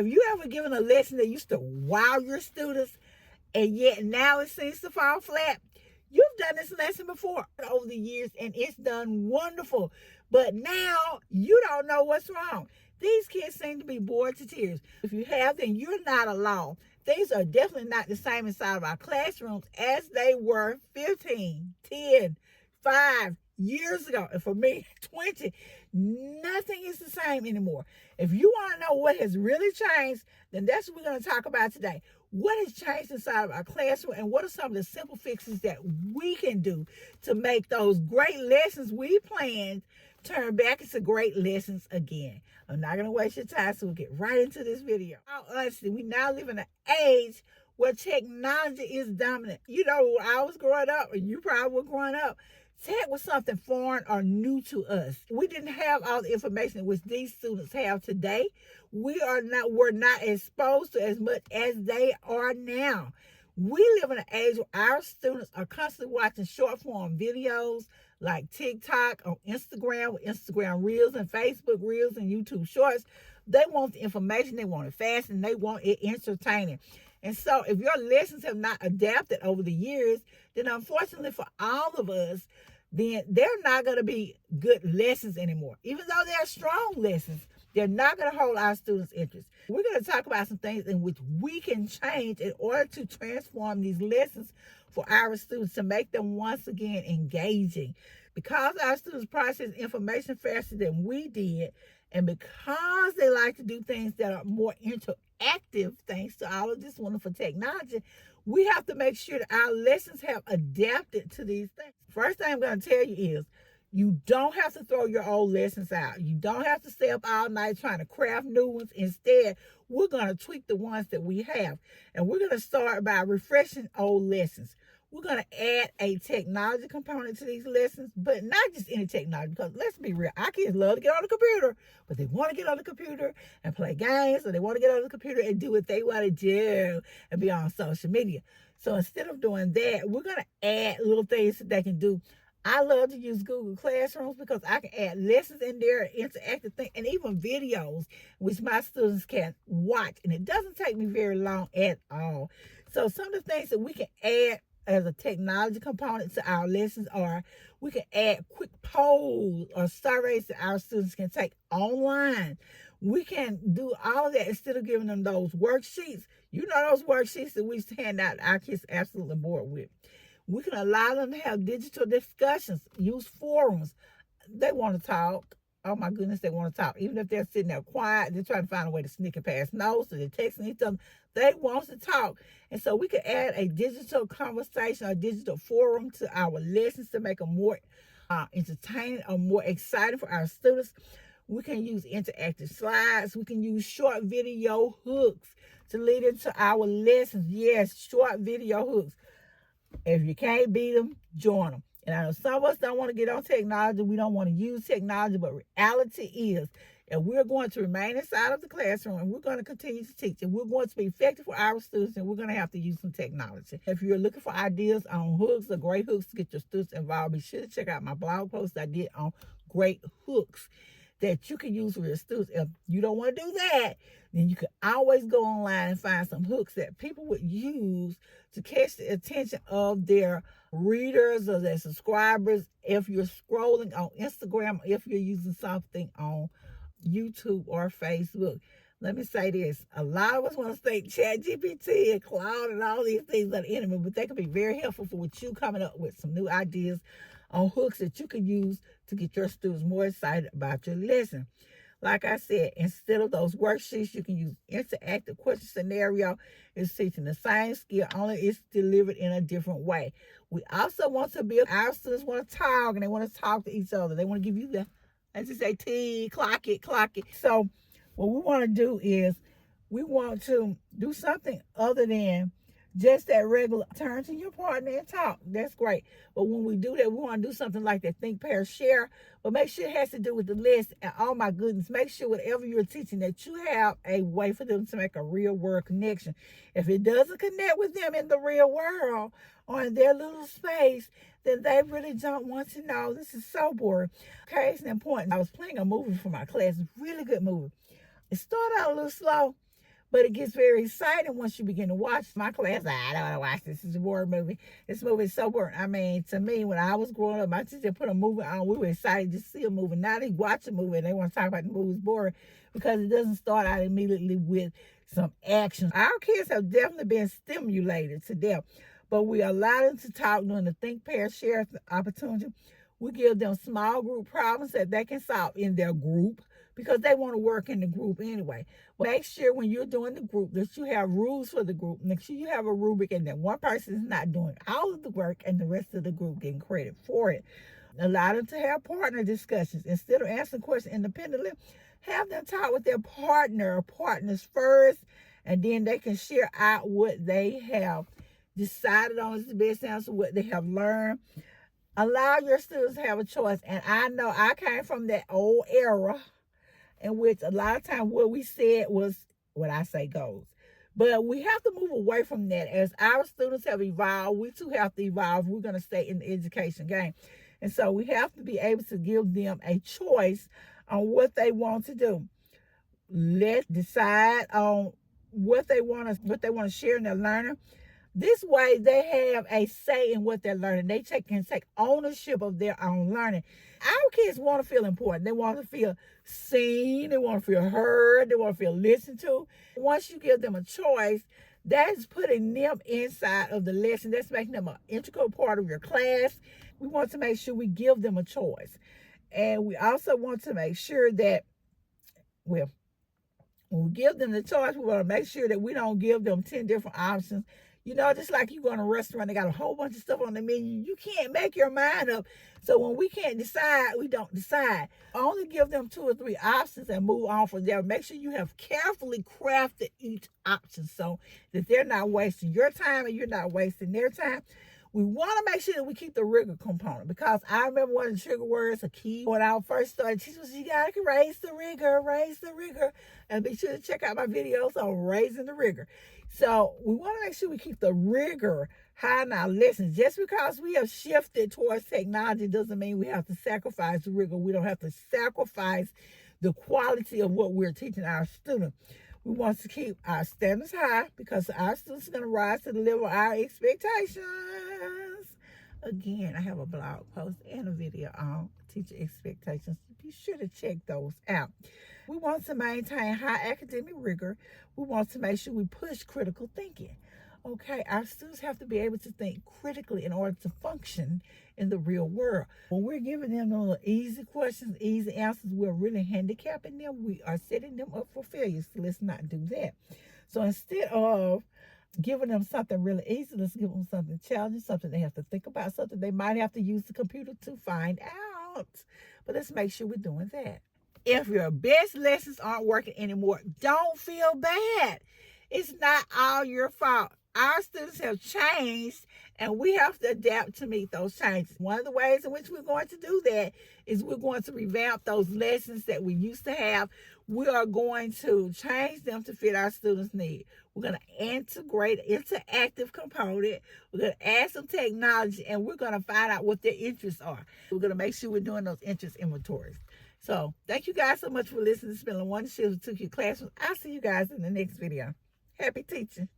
Have you ever given a lesson that used to wow your students and yet now it seems to fall flat? You've done this lesson before over the years and it's done wonderful, but now you don't know what's wrong. These kids seem to be bored to tears. If you have, then you're not alone. Things are definitely not the same inside of our classrooms as they were 15, 10, 5 years ago. And for me, 20, nothing is the same anymore. If you want to know what has really changed, then that's what we're going to talk about today. What has changed inside of our classroom and what are some of the simple fixes that we can do to make those great lessons we planned turn back into great lessons again? I'm not going to waste your time, so we'll get right into this video. Honestly, we now live in an age where technology is dominant. You know, when I was growing up, and you probably were growing up, tech was something foreign or new to us. We didn't have all the information which these students have today. We're not exposed to as much as they are now. We live in an age where our students are constantly watching short form videos like TikTok, on Instagram, with Instagram Reels and Facebook Reels and YouTube Shorts. They want the information, they want it fast, and they want it entertaining. And so if your lessons have not adapted over the years, then unfortunately for all of us, then they're not going to be good lessons anymore. Even though they're strong lessons, they're not going to hold our students' interest. We're going to talk about some things in which we can change in order to transform these lessons for our students to make them once again engaging. Because our students process information faster than we did, and because they like to do things that are more interactive, thanks to all of this wonderful technology, we have to make sure that our lessons have adapted to these things. First thing I'm going to tell you is you don't have to throw your old lessons out. You don't have to stay up all night trying to craft new ones. Instead, we're going to tweak the ones that we have. And we're going to start by refreshing old lessons. We're going to add a technology component to these lessons, but not just any technology, because let's be real, our kids love to get on the computer, but they want to get on the computer and play games, or they want to get on the computer and do what they want to do and be on social media. So instead of doing that, we're going to add little things that they can do. I love to use Google Classrooms because I can add lessons in there, interactive things, and even videos which my students can watch. And it doesn't take me very long at all. So some of the things that we can add as a technology component to our lessons are we can add quick polls or surveys that our students can take online. We can do all of that instead of giving them those worksheets. You know, those worksheets that we used to hand out, our kids absolutely bored with. We can allow them to have digital discussions, use forums. They want to talk. Oh my goodness, they want to talk. Even if they're sitting there quiet, they're trying to find a way to sneak it past notes, or they're texting each other. They want to talk. And so we could add a digital conversation, a digital forum to our lessons to make them more entertaining or more exciting for our students. We can use interactive slides. We can use short video hooks to lead into our lessons. Yes, short video hooks. If you can't beat them, join them. And I know some of us don't want to get on technology. We don't want to use technology, but reality is, if we're going to remain inside of the classroom and we're going to continue to teach and we're going to be effective for our students, and we're going to have to use some technology. If you're looking for ideas on hooks or great hooks to get your students involved, be sure to check out my blog post I did on great hooks that you can use for your students. If you don't want to do that, then you can always go online and find some hooks that people would use to catch the attention of their readers or their subscribers if you're scrolling on Instagram, or if you're using something on YouTube or Facebook. Let me say this. A lot of us want to think ChatGPT and Cloud and all these things are the enemy, but they can be very helpful for what you coming up with some new ideas on hooks that you can use to get your students more excited about your lesson. Like I said, instead of those worksheets, you can use interactive question scenario. It's teaching the same skill, only it's delivered in a different way. We also want to build, our students want to talk, and they want to talk to each other. They want to give you the, as you say, T, clock it. So what we want to do is we want to do something other than just that regular turn to your partner and talk. That's great. But when we do that, we want to do something like that think, pair, share. But make sure it has to do with the list. And oh my goodness, make sure whatever you're teaching that you have a way for them to make a real world connection. If it doesn't connect with them in the real world or in their little space, then they really don't want to know. This is so boring. Okay, it's important. I was playing a movie for my class, really good movie. It started out a little slow, But it gets very exciting once you begin to watch. My class, I don't want to watch this. It's a boring movie. This movie is so boring. I mean, to me, when I was growing up, my teacher put a movie on. We were excited to see a movie. Now they watch a movie and they want to talk about the movie's boring because it doesn't start out immediately with some action. Our kids have definitely been stimulated to death, but we allow them to talk during the think, pair, share opportunity. We give them small group problems that they can solve in their group because they want to work in the group anyway. Make sure when you're doing the group that you have rules for the group. Make sure you have a rubric and that one person is not doing all of the work and the rest of the group getting credit for it. Allow them to have partner discussions. Instead of answering questions independently, have them talk with their partner or partners first, and then they can share out what they have decided on is the best answer, what they have learned. Allow your students to have a choice. And I know I came from that old era in which a lot of times what we said was what I say goes. But we have to move away from that. As our students have evolved, we too have to evolve. We're going to stay in the education game. And so we have to be able to give them a choice on what they want to do. Let's decide on what they want to share in their learning. This way, they have a say in what they're learning. They can take ownership of their own learning. Our kids want to feel important. They want to feel seen. They want to feel heard. They want to feel listened to. Once you give them a choice, that's putting them inside of the lesson. That's making them an integral part of your class. We want to make sure we give them a choice. And we also want to make sure that, well, when we give them the choice, we want to make sure that we don't give them 10 different options. You know, just like you go to a restaurant, they got a whole bunch of stuff on the menu. You can't make your mind up. So when we can't decide, we don't decide. Only give them 2 or 3 options and move on from there. Make sure you have carefully crafted each option so that they're not wasting your time and you're not wasting their time. We want to make sure that we keep the rigor component, because I remember one of the trigger words, a key, when I first started teaching was, you got to raise the rigor, and be sure to check out my videos on raising the rigor. So we want to make sure we keep the rigor high in our lessons. Just because we have shifted towards technology doesn't mean we have to sacrifice the rigor. We don't have to sacrifice the quality of what we're teaching our students. We want to keep our standards high because our students are going to rise to the level of our expectations. Again, I have a blog post and a video on teacher expectations. Be sure to check those out. We want to maintain high academic rigor. We want to make sure we push critical thinking. Okay, our students have to be able to think critically in order to function in the real world. When we're giving them those easy questions, easy answers, we're really handicapping them. We are setting them up for failure. So let's not do that. So instead of giving them something really easy, let's give them something challenging, something they have to think about, something they might have to use the computer to find out. But let's make sure we're doing that. If your best lessons aren't working anymore, don't feel bad. It's not all your fault. Our students have changed, and we have to adapt to meet those changes. One of the ways in which we're going to do that is we're going to revamp those lessons that we used to have. We are going to change them to fit our students' need. We're going to integrate an interactive component. We're going to add some technology, and we're going to find out what their interests are. We're going to make sure we're doing those interest inventories. So thank you guys so much for listening. It's been a wonderful Tuki Classroom. I'll see you guys in the next video. Happy teaching.